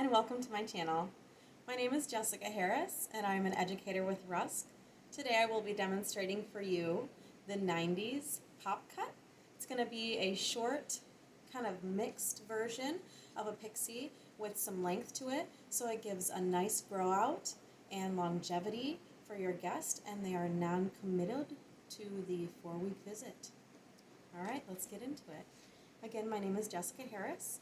and welcome to my channel. My name is Jessica Harris and I'm an educator with Rusk. Today I will be demonstrating for you the 90s pop cut. It's going to be a short, kind of mixed version of a pixie with some length to it, so it gives a nice grow out and longevity for your guest, and they are non-committed to the 4-week visit. Alright, let's get into it. Again, my name is Jessica Harris.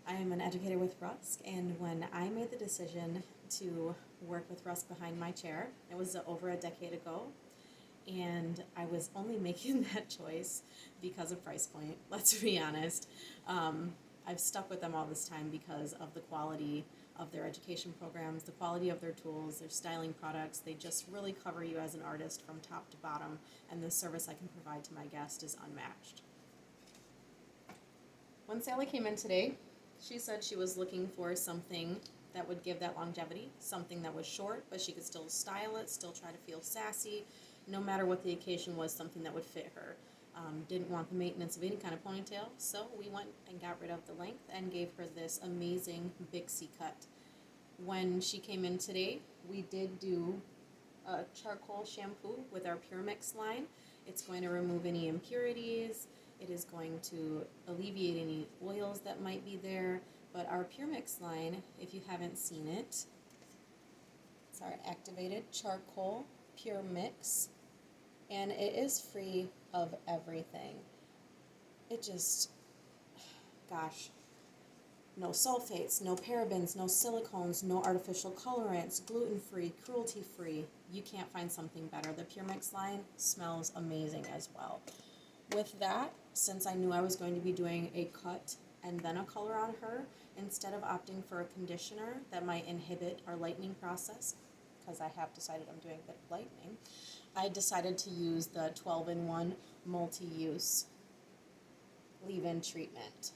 I am an educator with Rusk, and when I made the decision to work with Rusk behind my chair, it was over a decade ago, and I was only making that choice because of price point, let's be honest. I've stuck with them all this time because of the quality of their education programs, the quality of their tools, their styling products. They just really cover you as an artist from top to bottom, and the service I can provide to my guest is unmatched. When Sally came in today, she said she was looking for something that would give that longevity, something that was short, but she could still style it, still try to feel sassy, no matter what the occasion was, something that would fit her. Didn't want the maintenance of any kind of ponytail, so we went and got rid of the length and gave her this amazing Bixie cut. When she came in today, we did do a charcoal shampoo with our Pure Mix line. It's going to remove any impurities. It is going to alleviate any oils that might be there. But our Pure Mix line, if you haven't seen it, it's our activated charcoal Pure Mix, and it is free of everything. It just, gosh, no sulfates, no parabens, no silicones, no artificial colorants, gluten-free, cruelty-free. You can't find something better. The Pure Mix line smells amazing as well. With that, since I knew I was going to be doing a cut and then a color on her, instead of opting for a conditioner that might inhibit our lightening process, because I have decided I'm doing a bit of lightening, I decided to use the 12-in-1 multi-use leave-in treatment.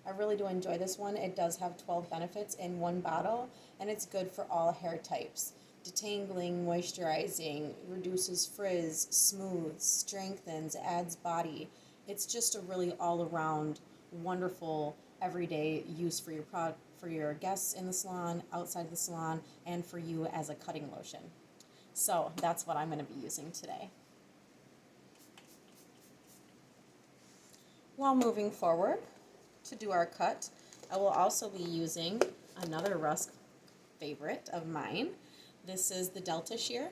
I really do enjoy this one. It does have 12 benefits in one bottle, and it's good for all hair types. Detangling, moisturizing, reduces frizz, smooths, strengthens, adds body. It's just a really all-around wonderful everyday use for your product, for your guests in the salon, outside the salon, and for you as a cutting lotion. So that's what I'm going to be using today. While moving forward to do our cut, I will also be using another Rusk favorite of mine. This is the Delta Shear,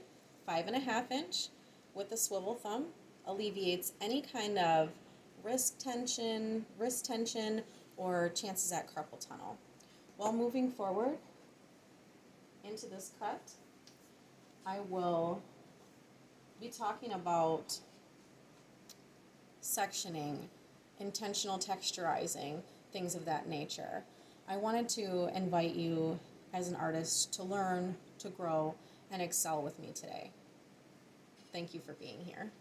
5.5 inch with a swivel thumb. Alleviates any kind of wrist tension, or chances at carpal tunnel. While moving forward into this cut, I will be talking about sectioning, intentional texturizing, things of that nature. I wanted to invite you as an artist to learn, to grow, and excel with me today. Thank you for being here.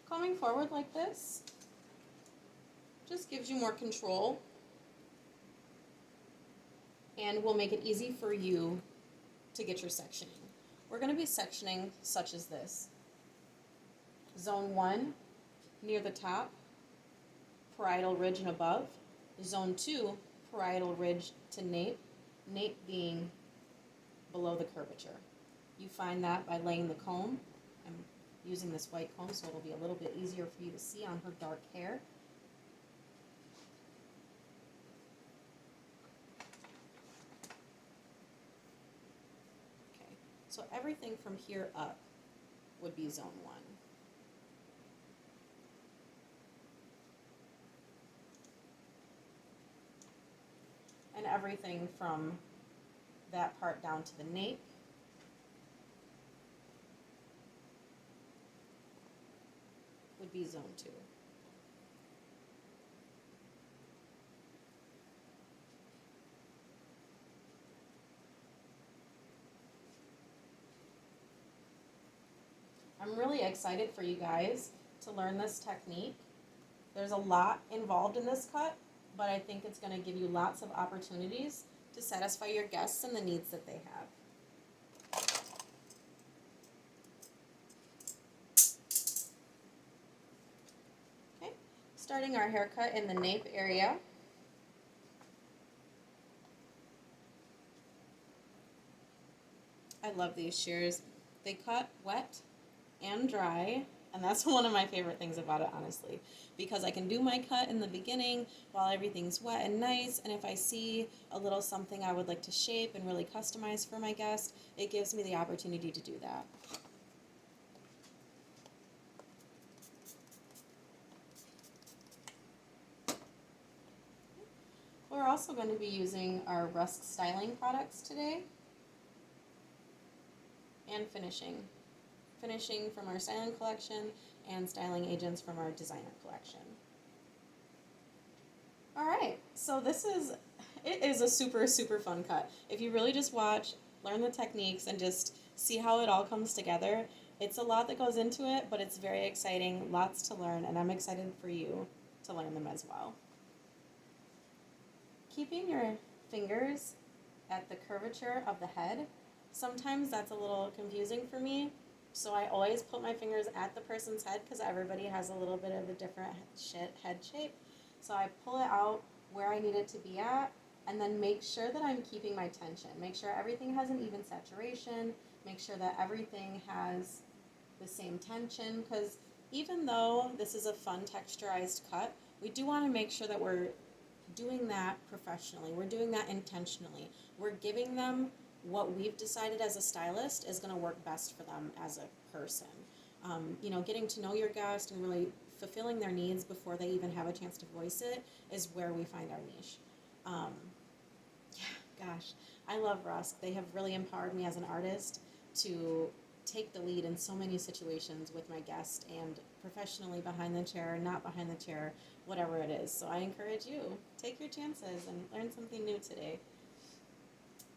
Coming forward like this just gives you more control and will make it easy for you to get your sectioning. We're going to be sectioning such as this. Zone 1, near the top, parietal ridge and above. Zone 2, parietal ridge to nape, nape being below the curvature. You find that by laying the comb. I'm using this white comb so it'll be a little bit easier for you to see on her dark hair. Okay, so everything from here up would be zone 1. And everything from that part down to the nape would be zone 2. I'm really excited for you guys to learn this technique. There's a lot involved in this cut, but I think it's going to give you lots of opportunities to satisfy your guests and the needs that they have. Okay, starting our haircut in the nape area. I love these shears. They cut wet and dry, and that's one of my favorite things about it, honestly, because I can do my cut in the beginning while everything's wet and nice, and if I see a little something I would like to shape and really customize for my guest, it gives me the opportunity to do that. We're also going to be using our Rusk styling products today and finishing from our styling collection and styling agents from our designer collection. All right, so it is a super, super fun cut. If you really just watch, learn the techniques, and just see how it all comes together, it's a lot that goes into it, but it's very exciting, lots to learn, and I'm excited for you to learn them as well. Keeping your fingers at the curvature of the head, sometimes that's a little confusing for me. So I always put my fingers at the person's head because everybody has a little bit of a different head shape. So I pull it out where I need it to be at and then make sure that I'm keeping my tension. Make sure everything has an even saturation. Make sure that everything has the same tension, because even though this is a fun texturized cut, we do want to make sure that we're doing that professionally. We're doing that intentionally. We're giving them what we've decided as a stylist is going to work best for them as a person. Getting to know your guest and really fulfilling their needs before they even have a chance to voice it is where we find our niche. Gosh, I love Rusk. They have really empowered me as an artist to take the lead in so many situations with my guest and professionally behind the chair, not behind the chair, whatever it is. So I encourage you, take your chances and learn something new today.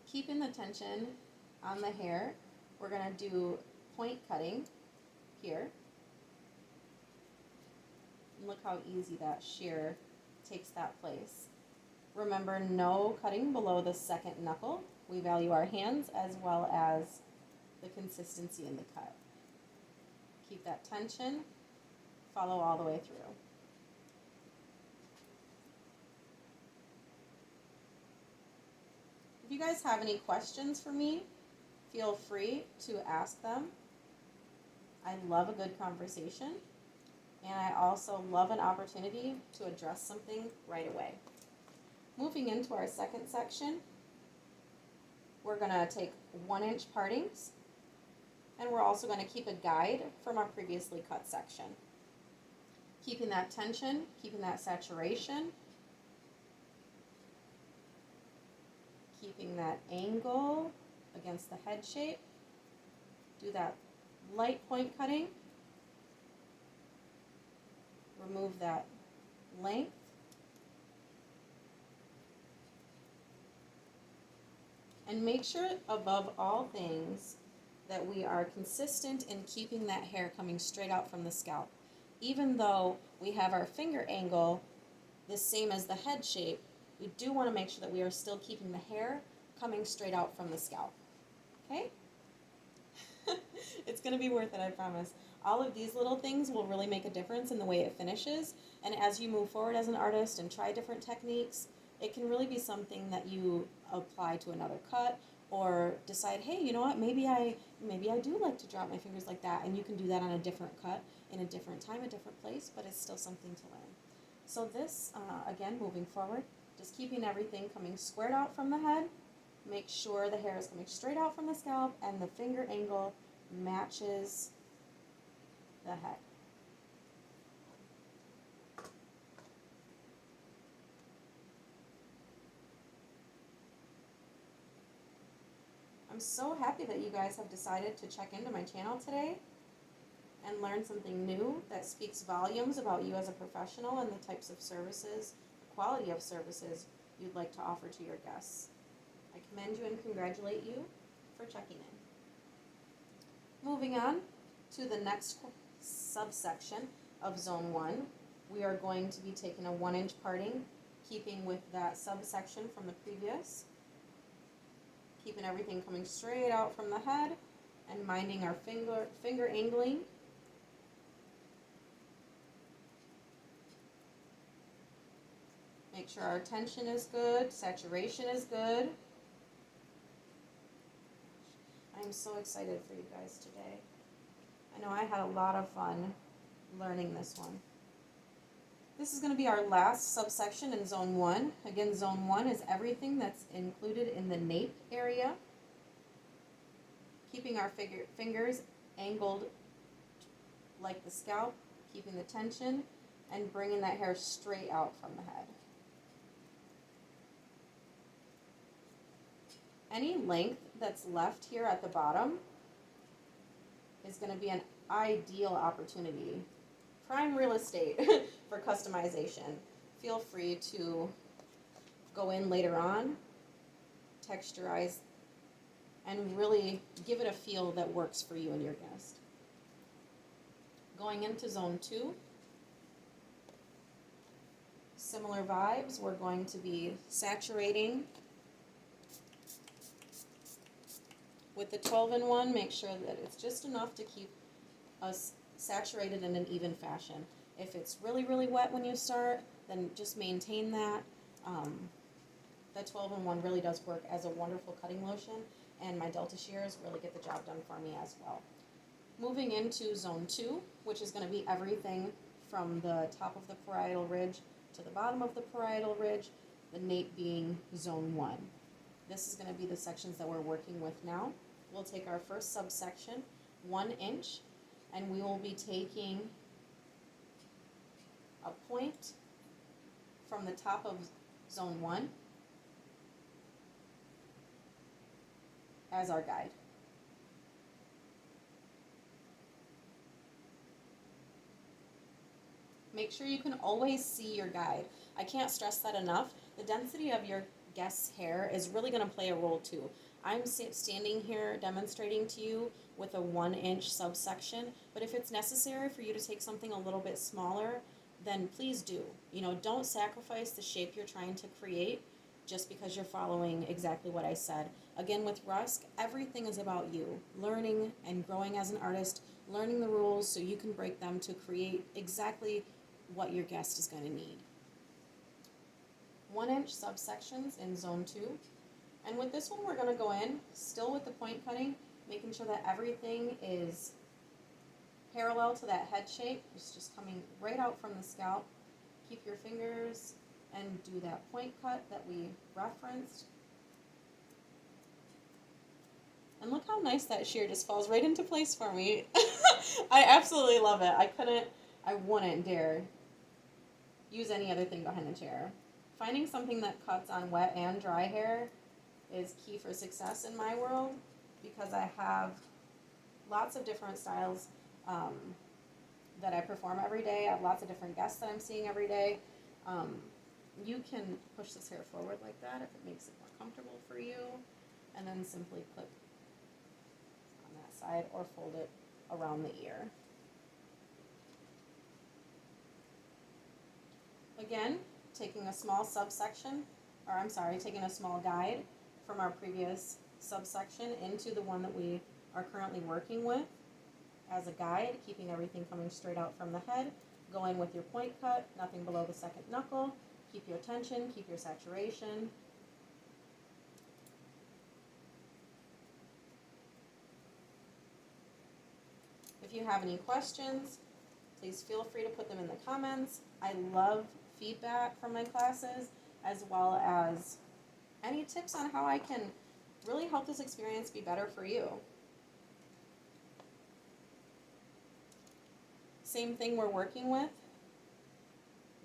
Keeping the tension on the hair, we're going to do point cutting here. And look how easy that shear takes that place. Remember, no cutting below the second knuckle. We value our hands as well as the consistency in the cut. Keep that tension, follow all the way through. If you guys have any questions for me, feel free to ask them. I love a good conversation, and I also love an opportunity to address something right away. Moving into our second section, we're going to take 1-inch partings, and we're also going to keep a guide from our previously cut section. Keeping that tension, keeping that saturation, keeping that angle against the head shape. Do that light point cutting. Remove that length. And make sure, above all things, that we are consistent in keeping that hair coming straight out from the scalp. Even though we have our finger angle the same as the head shape, we do want to make sure that we are still keeping the hair coming straight out from the scalp. Okay? It's going to be worth it, I promise. All of these little things will really make a difference in the way it finishes. And as you move forward as an artist and try different techniques, it can really be something that you apply to another cut, or decide, hey, you know what, maybe I do like to drop my fingers like that, and you can do that on a different cut, in a different time, a different place, but it's still something to learn. So this, again, moving forward, just keeping everything coming squared out from the head, make sure the hair is coming straight out from the scalp, and the finger angle matches the head. I'm so happy that you guys have decided to check into my channel today and learn something new that speaks volumes about you as a professional and the types of services, the quality of services you'd like to offer to your guests. I commend you and congratulate you for checking in. Moving on to the next subsection of Zone 1, we are going to be taking a 1-inch parting, keeping with that subsection from the previous, keeping everything coming straight out from the head, and minding our finger angling. Make sure our tension is good, saturation is good. I'm so excited for you guys today. I know I had a lot of fun learning this one. This is going to be our last subsection in Zone 1. Again, Zone 1 is everything that's included in the nape area. Keeping our fingers angled like the scalp, keeping the tension, and bringing that hair straight out from the head. Any length that's left here at the bottom is going to be an ideal opportunity, prime real estate for customization. Feel free to go in later on, texturize, and really give it a feel that works for you and your guest. Going into Zone 2, similar vibes. We're going to be saturating with the 12-in-1. Make sure that it's just enough to keep us saturated in an even fashion. If it's really, really wet when you start, then just maintain that. The 12-in-1 really does work as a wonderful cutting lotion, and my Delta shears really get the job done for me as well. Moving into Zone 2, which is going to be everything from the top of the parietal ridge to the bottom of the parietal ridge, the nape being Zone 1. This is going to be the sections that we're working with now. We'll take our first subsection, 1 inch, and we will be taking a point from the top of Zone 1 as our guide. Make sure you can always see your guide. I can't stress that enough. The density of your guest's hair is really going to play a role too. I'm standing here demonstrating to you with a 1 inch subsection, but if it's necessary for you to take something a little bit smaller, then please do. You know, don't sacrifice the shape you're trying to create just because you're following exactly what I said. Again, with Rusk, everything is about you. Learning and growing as an artist, learning the rules so you can break them to create exactly what your guest is going to need. 1 inch subsections in Zone 2. And with this one, we're going to go in, still with the point cutting, making sure that everything is parallel to that head shape. It's just coming right out from the scalp. Keep your fingers and do that point cut that we referenced. And look how nice that shear just falls right into place for me. I absolutely love it. I wouldn't dare use any other thing behind the chair. Finding something that cuts on wet and dry hair is key for success in my world, because I have lots of different styles that I perform every day. I have lots of different guests that I'm seeing every day. You can push this hair forward like that if it makes it more comfortable for you, and then simply clip on that side or fold it around the ear. Again, taking a small subsection, taking a small guide from our previous subsection into the one that we are currently working with as a guide, keeping everything coming straight out from the head. Go in with your point cut, nothing below the second knuckle. Keep your tension, keep your saturation. If you have any questions, please feel free to put them in the comments. I love feedback from my classes, as well as any tips on how I can really help this experience be better for you. Same thing we're working with,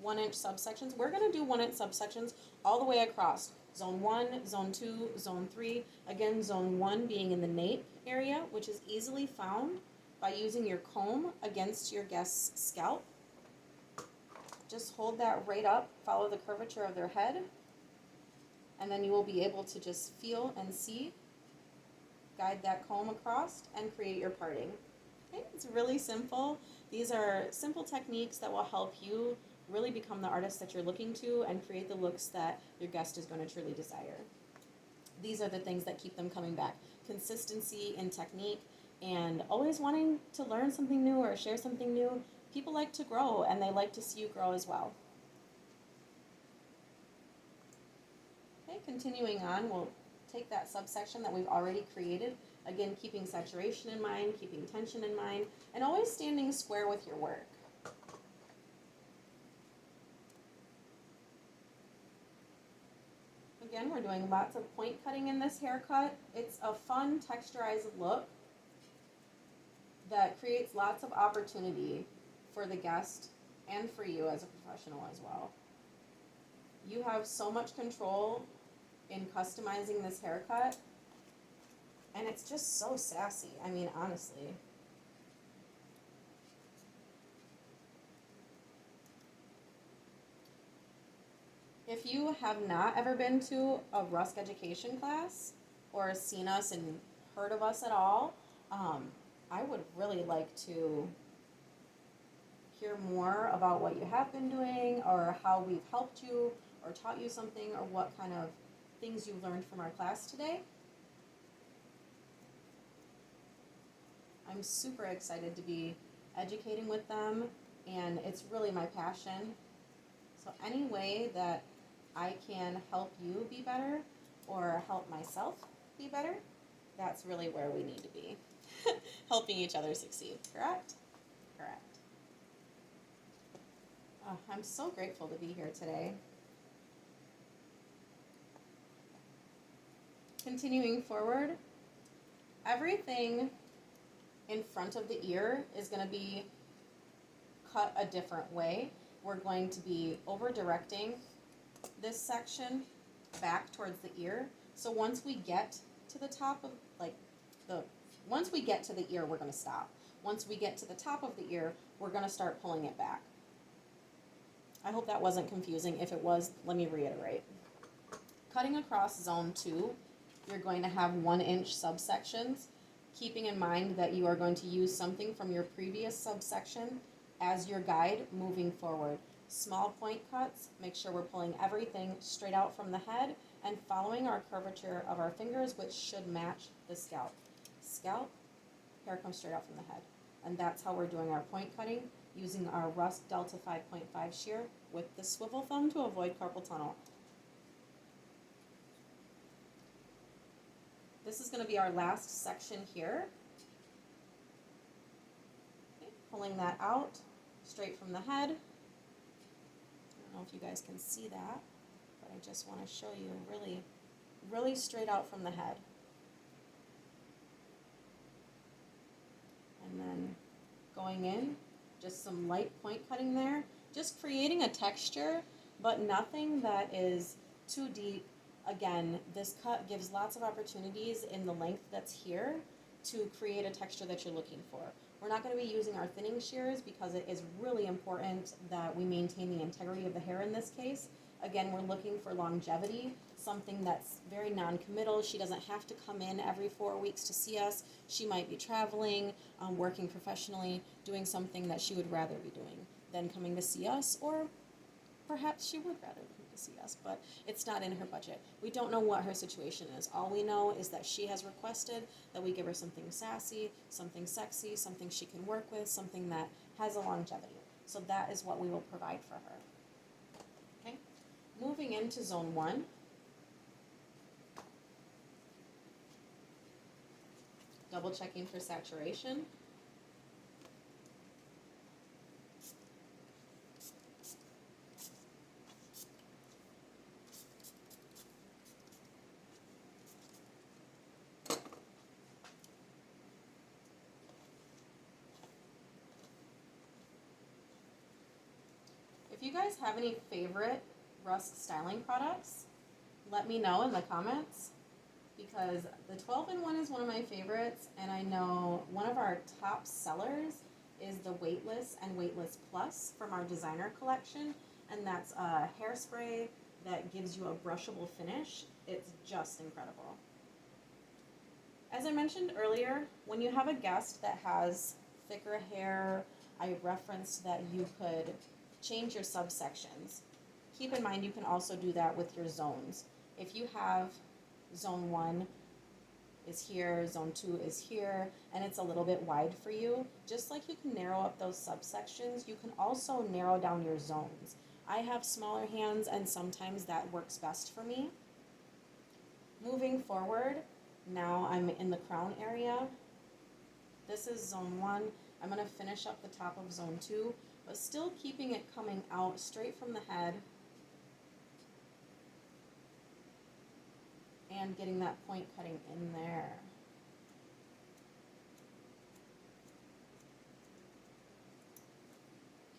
1 inch subsections. We're going to do 1 inch subsections all the way across. Zone 1, Zone 2, Zone 3. Again, Zone 1 being in the nape area, which is easily found by using your comb against your guest's scalp. Just hold that right up, follow the curvature of their head, and then you will be able to just feel and see, guide that comb across, and create your parting. Okay, it's really simple. These are simple techniques that will help you really become the artist that you're looking to and create the looks that your guest is going to truly desire. These are the things that keep them coming back. Consistency in technique and always wanting to learn something new or share something new. People like to grow and they like to see you grow as well. Okay, continuing on, we'll take that subsection that we've already created. Again, keeping saturation in mind, keeping tension in mind, and always standing square with your work. Again, we're doing lots of point cutting in this haircut. It's a fun texturized look that creates lots of opportunity for the guest and for you as a professional as well. You have so much control in customizing this haircut, and it's just so sassy. I mean, honestly. If you have not ever been to a Rusk education class or seen us and heard of us at all, I would really like to hear more about what you have been doing or how we've helped you or taught you something or what kind of things you've learned from our class today. I'm super excited to be educating with them, and it's really my passion. So any way that I can help you be better or help myself be better, that's really where we need to be. Helping each other succeed, correct? Correct. Oh, I'm so grateful to be here today. Continuing forward, everything in front of the ear is going to be cut a different way. We're going to be over directing this section back towards the ear. So once we get to the top of once we get to the ear, we're going to stop. Once we get to the top of the ear, we're going to start pulling it back. I hope that wasn't confusing. If it was, let me reiterate. Cutting across zone 2, you're going to have 1-inch subsections, keeping in mind that you are going to use something from your previous subsection as your guide moving forward. Small point cuts, make sure we're pulling everything straight out from the head and following our curvature of our fingers, which should match the scalp. Scalp, hair comes straight out from the head. And that's how we're doing our point cutting, using our Rusk Delta 5.5 shear with the swivel thumb to avoid carpal tunnel. This is going to be our last section here. Okay, pulling that out straight from the head. I don't know if you guys can see that, but I just want to show you really, really straight out from the head. And then going in, just some light point cutting there, just creating a texture, but nothing that is too deep. Again, this cut gives lots of opportunities in the length that's here to create a texture that you're looking for. We're not going to be using our thinning shears because it is really important that we maintain the integrity of the hair in this case. Again, we're looking for longevity, something that's very non-committal. She doesn't have to come in every 4 weeks to see us. She might be traveling, working professionally, doing something that she would rather be doing than coming to see us, or perhaps she would rather come to see us, but it's not in her budget. We don't know what her situation is. All we know is that she has requested that we give her something sassy, something sexy, something she can work with, something that has a longevity. So that is what we will provide for her. Okay, moving into zone 1. Double checking for saturation. If you guys have any favorite Rusk styling products, let me know in the comments, because the 12-in-1 is one of my favorites, and I know one of our top sellers is the Weightless and Weightless Plus from our designer collection, and that's a hairspray that gives you a brushable finish. It's just incredible. As I mentioned earlier, when you have a guest that has thicker hair, I referenced that you could change your subsections. Keep in mind you can also do that with your zones. If you have zone 1 is here, zone 2 is here, and it's a little bit wide for you, just like you can narrow up those subsections, you can also narrow down your zones. I have smaller hands and sometimes that works best for me. Moving forward, now I'm in the crown area. This is zone 1. I'm going to finish up the top of zone 2, but still keeping it coming out straight from the head and getting that point cutting in there.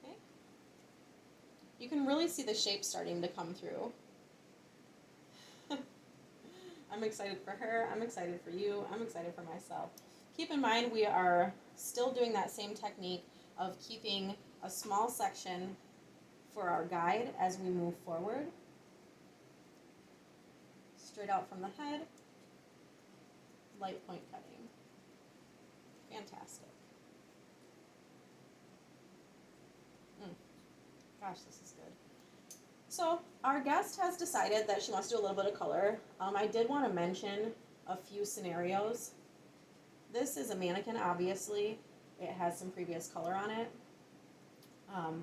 Okay. You can really see the shape starting to come through. I'm excited for her, I'm excited for you, I'm excited for myself. Keep in mind we are still doing that same technique of keeping a small section for our guide as we move forward. Straight out from the head, light point cutting. Fantastic. Gosh, this is good. So our guest has decided that she wants to do a little bit of color. I did want to mention a few scenarios. This is a mannequin, obviously. It has some previous color on it.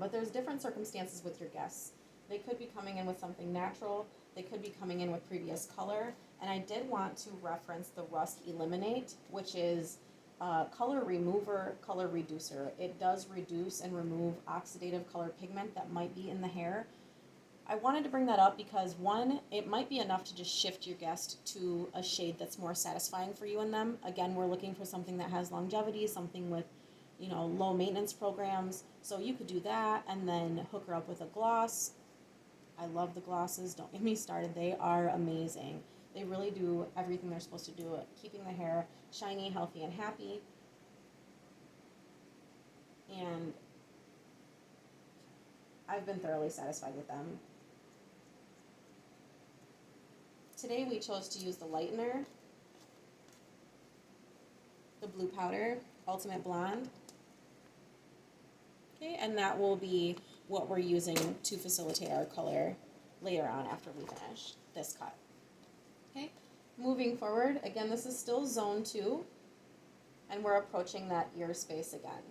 But there's different circumstances with your guests. They could be coming in with something natural. They could be coming in with previous color. And I did want to reference the Rusk Eliminate, which is color remover, color reducer. It does reduce and remove oxidative color pigment that might be in the hair. I wanted to bring that up because, one, it might be enough to just shift your guest to a shade that's more satisfying for you and them. Again, we're looking for something that has longevity, something with, low maintenance programs. So you could do that and then hook her up with a gloss. I love the glosses. Don't get me started. They are amazing. They really do everything they're supposed to do, keeping the hair shiny, healthy, and happy. And I've been thoroughly satisfied with them. Today we chose to use the lightener, the blue powder, Ultimate Blonde. Okay, and that will be what we're using to facilitate our color later on after we finish this cut. Okay, moving forward, again, this is still zone 2, and we're approaching that ear space again.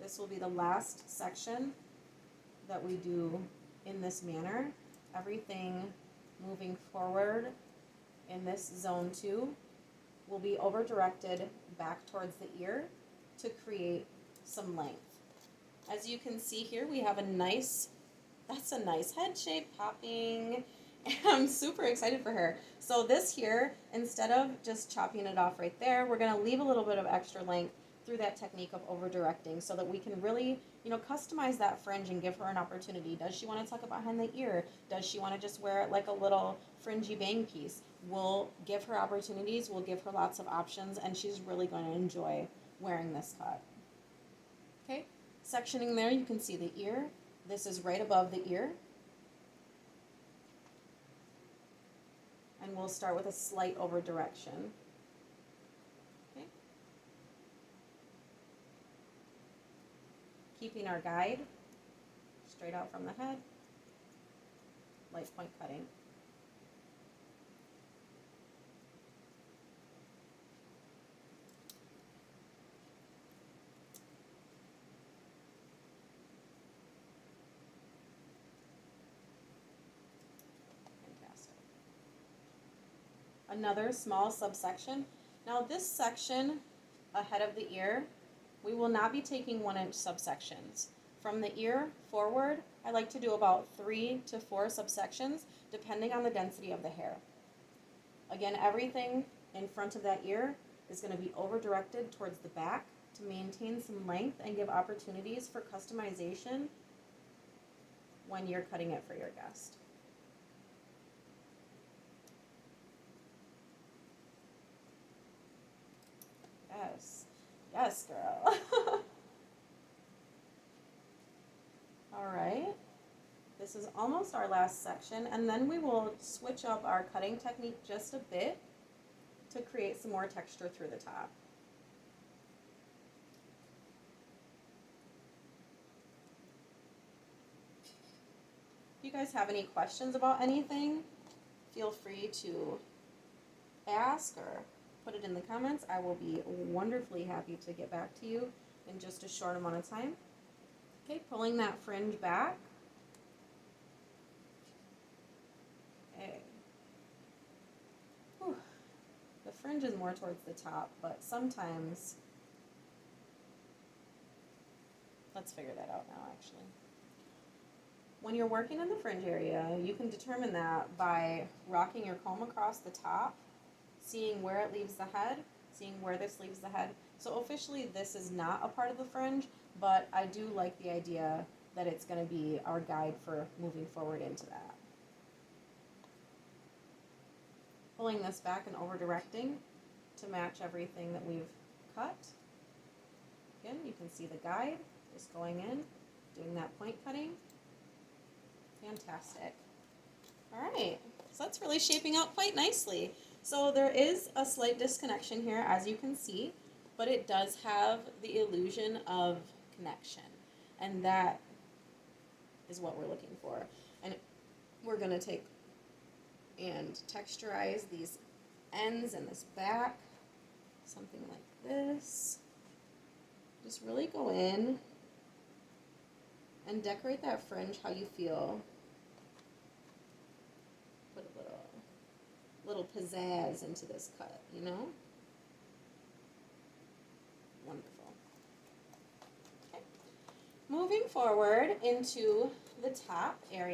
This will be the last section that we do in this manner. Everything moving forward in this zone 2 will be over directed back towards the ear to create some length. As you can see here, we have that's a nice head shape popping. I'm super excited for her. So this here, instead of just chopping it off right there, we're gonna leave a little bit of extra length through that technique of over directing so that we can really, customize that fringe and give her an opportunity. Does she want to tuck it behind the ear? Does she want to just wear it like a little fringy bang piece? We'll give her opportunities, we'll give her lots of options, and she's really going to enjoy wearing this cut. Okay, sectioning there, you can see the ear. This is right above the ear. And we'll start with a slight over direction. Okay. Keeping our guide straight out from the head, light point cutting. Fantastic. Another small subsection. Now this section ahead of the ear, we will not be taking 1-inch subsections. From the ear forward, I like to do about 3 to 4 subsections, depending on the density of the hair. Again, everything in front of that ear is going to be over-directed towards the back to maintain some length and give opportunities for customization when you're cutting it for your guest. Yes. Yes, girl. All right. This is almost our last section, and then we will switch up our cutting technique just a bit to create some more texture through the top. If you guys have any questions about anything, feel free to ask or put it in the comments. I will be wonderfully happy to get back to you in just a short amount of time. Okay, pulling that fringe back. Okay. Whew. The fringe is more towards the top, but sometimes, let's figure that out now actually. When you're working in the fringe area, you can determine that by rocking your comb across the top, seeing where it leaves the head, seeing where this leaves the head. So officially this is not a part of the fringe, but I do like the idea that it's going to be our guide for moving forward into that. Pulling this back and over directing to match everything that we've cut. Again, you can see the guide just going in, doing that point cutting. Fantastic. All right, so that's really shaping out quite nicely. So there is a slight disconnection here, as you can see, but it does have the illusion of connection, and that is what we're looking for. And we're going to take and texturize these ends and this back, something like this. Just really go in and decorate that fringe how you feel. Put a little pizzazz into this cut, you know? Wonderful. Okay. Moving forward into the top area.